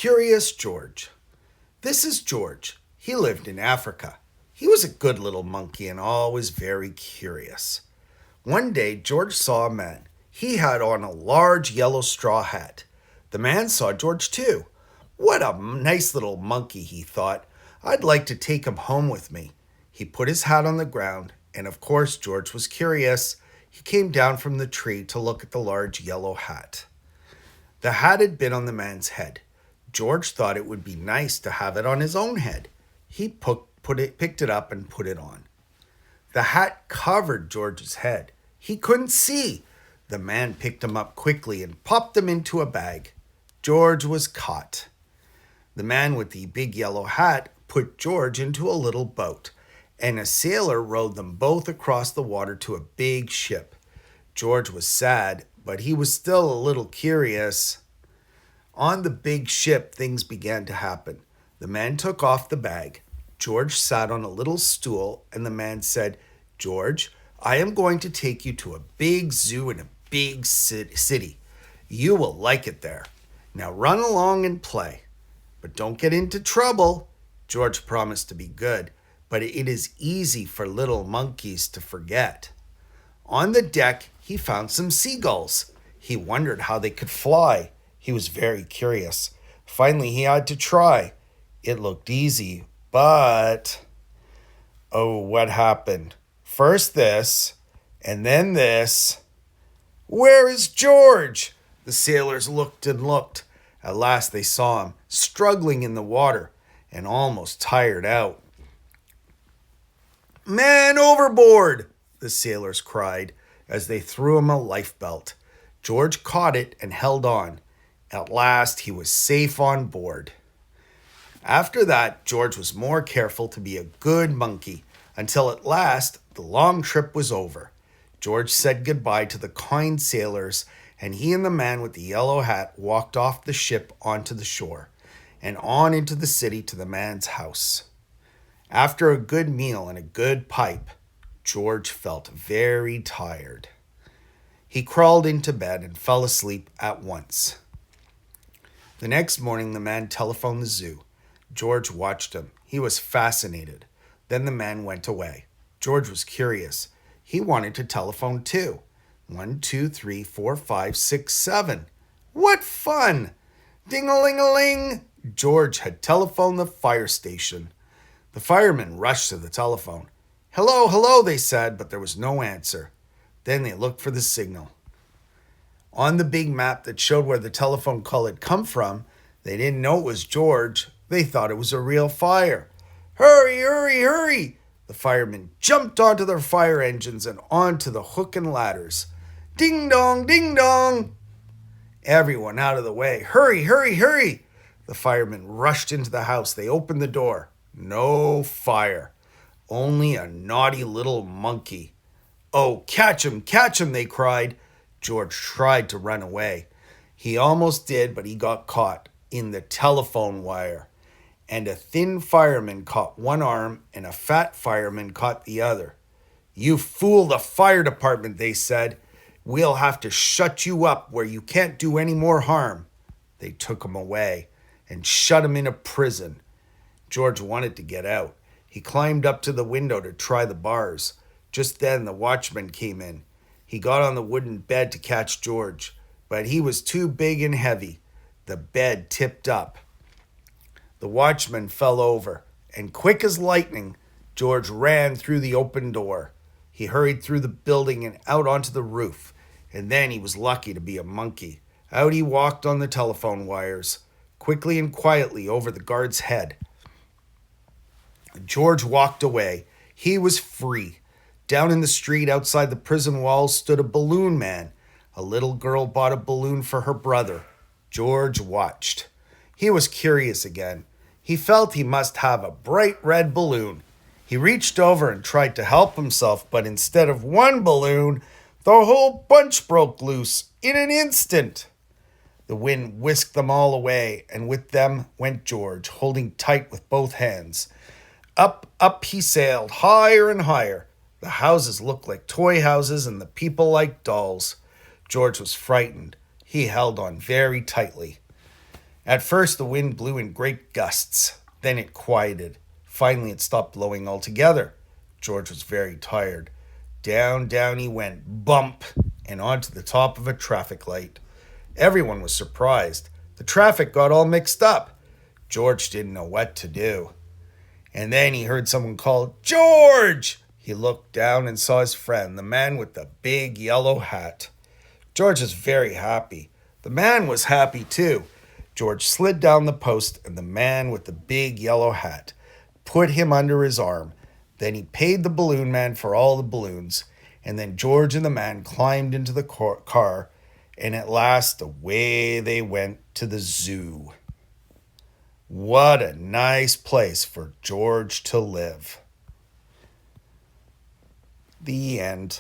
Curious George. This is George. He lived in Africa. He was a good little monkey and always very curious. One day, George saw a man. He had on a large yellow straw hat. The man saw George too. What a nice little monkey, he thought. I'd like to take him home with me. He put his hat on the ground, and of course George was curious. He came down from the tree to look at the large yellow hat. The hat had been on the man's head. George thought it would be nice to have it on his own head. He picked it up and put it on. The hat covered George's head. He couldn't see. The man picked him up quickly and popped him into a bag. George was caught. The man with the big yellow hat put George into a little boat, and a sailor rowed them both across the water to a big ship. George was sad, but he was still a little curious. On the big ship, things began to happen. The man took off the bag. George sat on a little stool, and the man said, "George, I am going to take you to a big zoo in a big city. You will like it there. Now run along and play. But don't get into trouble." George promised to be good, but it is easy for little monkeys to forget. On the deck, he found some seagulls. He wondered how they could fly. He was very curious. Finally, he had to try. It looked easy, but... oh, what happened? First this, and then this. "Where is George?" The sailors looked and looked. At last they saw him, struggling in the water and almost tired out. "Man overboard!" the sailors cried as they threw him a lifebelt. George caught it and held on. At last he was safe on board. After that, George was more careful to be a good monkey, until at last the long trip was over. George said goodbye to the kind sailors, and he and the man with the yellow hat walked off the ship onto the shore and on into the city to the man's house. After a good meal and a good pipe, George felt very tired. He crawled into bed and fell asleep at once. The next morning, the man telephoned the zoo. George watched him. He was fascinated. Then the man went away. George was curious. He wanted to telephone too. 1, 2, 3, 4, 5, 6, 7. What fun! Ding-a-ling-a-ling! George had telephoned the fire station. The firemen rushed to the telephone. "Hello, hello," they said, but there was no answer. Then they looked for the signal. On the big map that showed where the telephone call had come from, they didn't know it was George. They thought it was a real fire. "Hurry, hurry, hurry!" The firemen jumped onto their fire engines and onto the hook and ladders. "Ding dong, ding dong!" Everyone out of the way. "Hurry, hurry, hurry!" The firemen rushed into the house. They opened the door. No fire. Only a naughty little monkey. "Oh, catch him, they cried. George tried to run away. He almost did, but he got caught in the telephone wire. And a thin fireman caught one arm and a fat fireman caught the other. "You fool the fire department," they said. "We'll have to shut you up where you can't do any more harm." They took him away and shut him in a prison. George wanted to get out. He climbed up to the window to try the bars. Just then the watchman came in. He got on the wooden bed to catch George, but he was too big and heavy. The bed tipped up. The watchman fell over, and quick as lightning, George ran through the open door. He hurried through the building and out onto the roof, and then he was lucky to be a monkey. Out he walked on the telephone wires, quickly and quietly over the guard's head. George walked away. He was free. Down in the street outside the prison walls stood a balloon man. A little girl bought a balloon for her brother. George watched. He was curious again. He felt he must have a bright red balloon. He reached over and tried to help himself, but instead of one balloon, the whole bunch broke loose in an instant. The wind whisked them all away, and with them went George, holding tight with both hands. Up, up he sailed, higher and higher. The houses looked like toy houses and the people like dolls. George was frightened. He held on very tightly. At first, the wind blew in great gusts. Then it quieted. Finally, it stopped blowing altogether. George was very tired. Down, down he went, bump, and onto the top of a traffic light. Everyone was surprised. The traffic got all mixed up. George didn't know what to do. And then he heard someone call, "George!" He looked down and saw his friend, the man with the big yellow hat. George was very happy. The man was happy too. George slid down the post, and the man with the big yellow hat put him under his arm. Then he paid the balloon man for all the balloons, and then George and the man climbed into the car, and at last away they went to the zoo. What a nice place for George to live. The end.